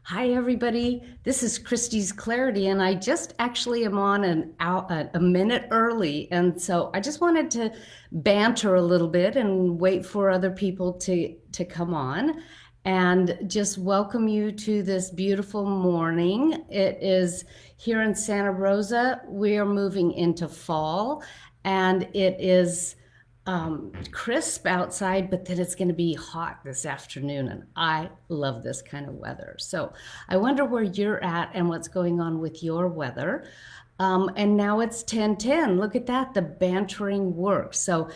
Hi, everybody. This is Christy's Clarity, and I just actually am on a minute early. And so I just wanted to banter a little bit and wait for other people to come on and just welcome you to this beautiful morning. It is here in Santa Rosa. We are moving into fall, and it is crisp outside, but then it's going to be hot this afternoon, and I love this kind of weather. So I wonder where you're at and what's going on with your weather. And now it's 10:10. Look at that, the bantering works. So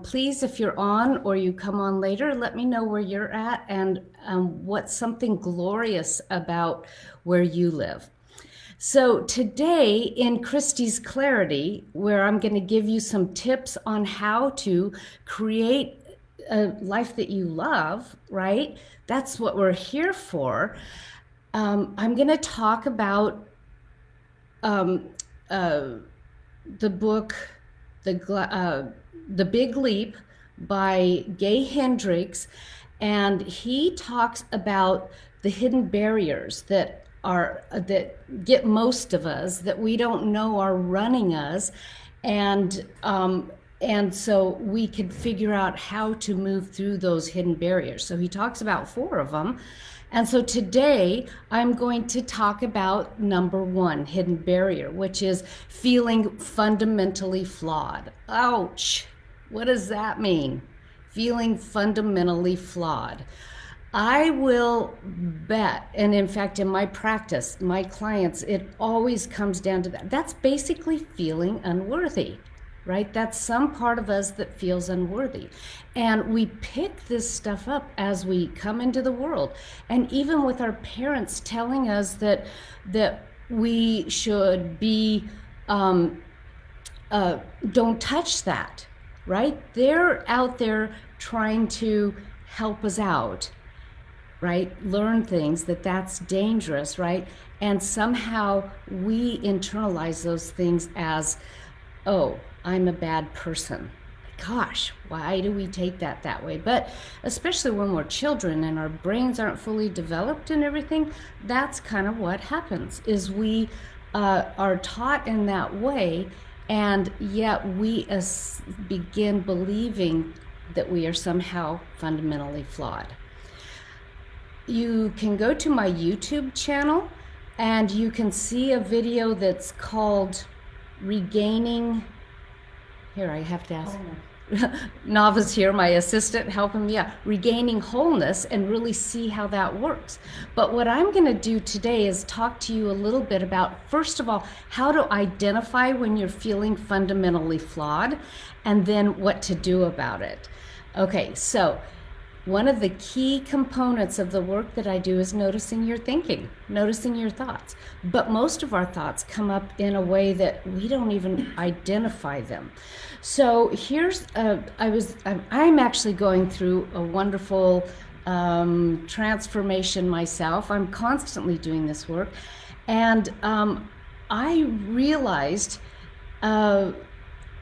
please, if you're on or you come on later, let me know where you're at and what's something glorious about where you live. So today in Christy's Clarity, where I'm going to give you some tips on how to create a life that you love, right? That's what we're here for. I'm going to talk about the book, The Big Leap by Gay Hendricks, and he talks about the hidden barriers that get most of us, that we don't know are running us, and so we can figure out how to move through those hidden barriers. So he talks about 4 of them. And so today I'm going to talk about number 1 hidden barrier, which is feeling fundamentally flawed. Ouch. What does that mean? Feeling fundamentally flawed. I will bet, and in fact, in my practice, my clients, it always comes down to that. That's basically feeling unworthy, right? That's some part of us that feels unworthy. And we pick this stuff up as we come into the world. And even with our parents telling us that we should be, don't touch that, right? They're out there trying to help us out, right? Learn things that's dangerous, right? And somehow we internalize those things as, oh, I'm a bad person. Gosh, why do we take that way? But especially when we're children and our brains aren't fully developed and everything, that's kind of what happens, is we are taught in that way, and yet we begin believing that we are somehow fundamentally flawed. You can go to my YouTube channel and you can see a video that's called Regaining. Here, I have to ask. Nava's here, my assistant, helping me out. Regaining wholeness, and really see how that works. But what I'm going to do today is talk to you a little bit about, first of all, how to identify when you're feeling fundamentally flawed, and then what to do about it. Okay, so one of the key components of the work that I do is noticing your thinking, noticing your thoughts. But most of our thoughts come up in a way that we don't even identify them. So here's, I'm actually going through a wonderful transformation myself. I'm constantly doing this work. And I realized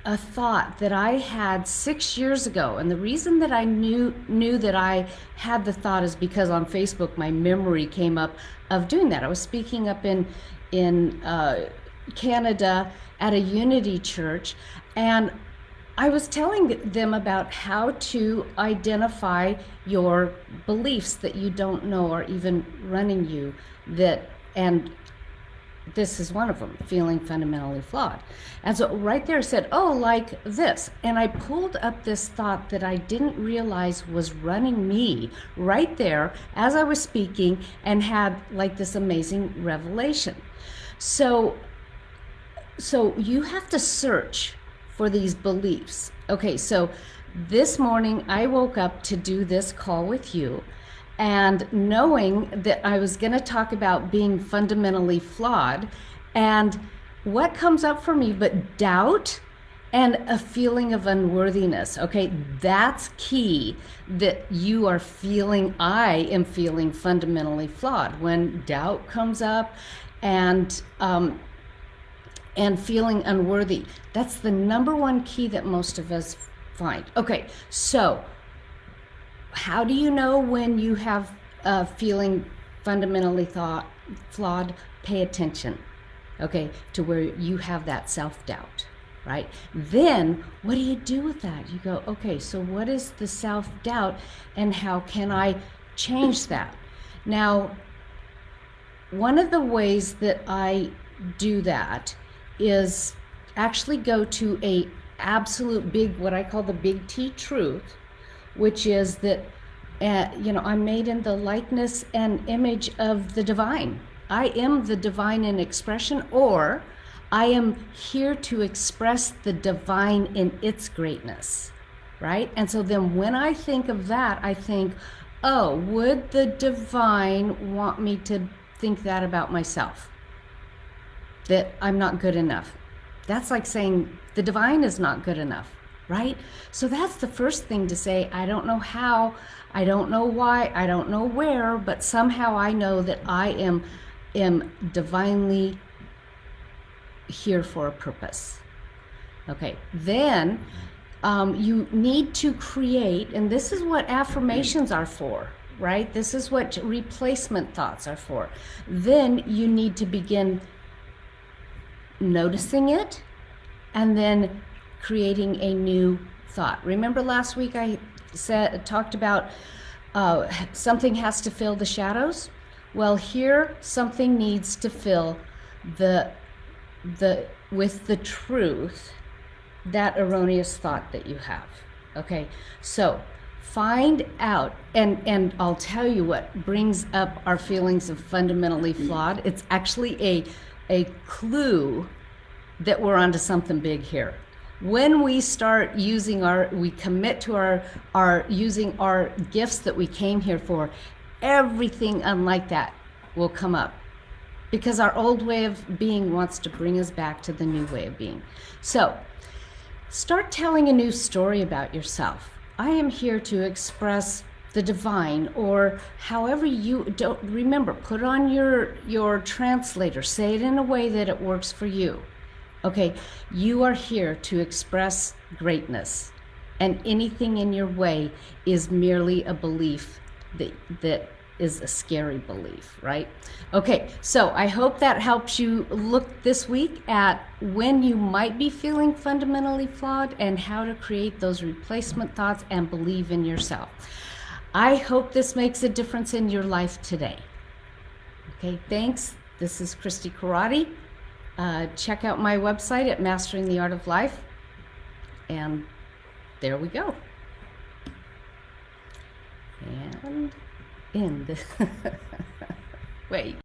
a thought that I had 6 years ago. And the reason that I knew that I had the thought is because on Facebook, my memory came up of doing that. I was speaking up in Canada at a Unity church, and I was telling them about how to identify your beliefs that you don't know are even running you, and this is one of them, feeling fundamentally flawed. And so right there said, oh, like this. And I pulled up this thought that I didn't realize was running me right there as I was speaking, and had like this amazing revelation. So you have to search for these beliefs. Okay, so this morning I woke up to do this call with you, and knowing that I was going to talk about being fundamentally flawed, and what comes up for me but doubt and a feeling of unworthiness. Okay, that's key, that you are feeling, I am feeling fundamentally flawed when doubt comes up, and feeling unworthy. That's the number 1 key that most of us find. Okay, so how do you know when you have feeling fundamentally flawed, pay attention, okay, to where you have that self-doubt, right? Then what do you do with that? You go, okay, so what is the self-doubt and how can I change that? Now, one of the ways that I do that is actually go to a absolute big, what I call the big T truth, which is that I'm made in the likeness and image of the divine. I am the divine in expression, or I am here to express the divine in its greatness, right? And so then when I think of that, I think, oh, would the divine want me to think that about myself? That I'm not good enough. That's like saying the divine is not good enough, right? So that's the first thing to say. I don't know how, I don't know why, I don't know where, but somehow I know that I am divinely here for a purpose. Okay, then you need to create, and this is what affirmations are for, right? This is what replacement thoughts are for. Then you need to begin noticing it and then creating a new thought. Remember last week I talked about something has to fill the shadows? Well, here something needs to fill with the truth, that erroneous thought that you have. Okay, so find out, and I'll tell you what brings up our feelings of fundamentally flawed. It's actually a clue that we're onto something big here. When we start using we commit to our using our gifts that we came here for, everything unlike that will come up, because our old way of being wants to bring us back to the new way of being. So start telling a new story about yourself. I am here to express the divine, or however you don't remember, put on your translator, say it in a way that it works for you. Okay, you are here to express greatness, and anything in your way is merely a belief that is a scary belief, right? Okay, so I hope that helps you look this week at when you might be feeling fundamentally flawed and how to create those replacement thoughts and believe in yourself. I hope this makes a difference in your life today. Okay, thanks. This is Christy Karate. Check out my website at Mastering the Art of Life. And there we go. And end. Wait.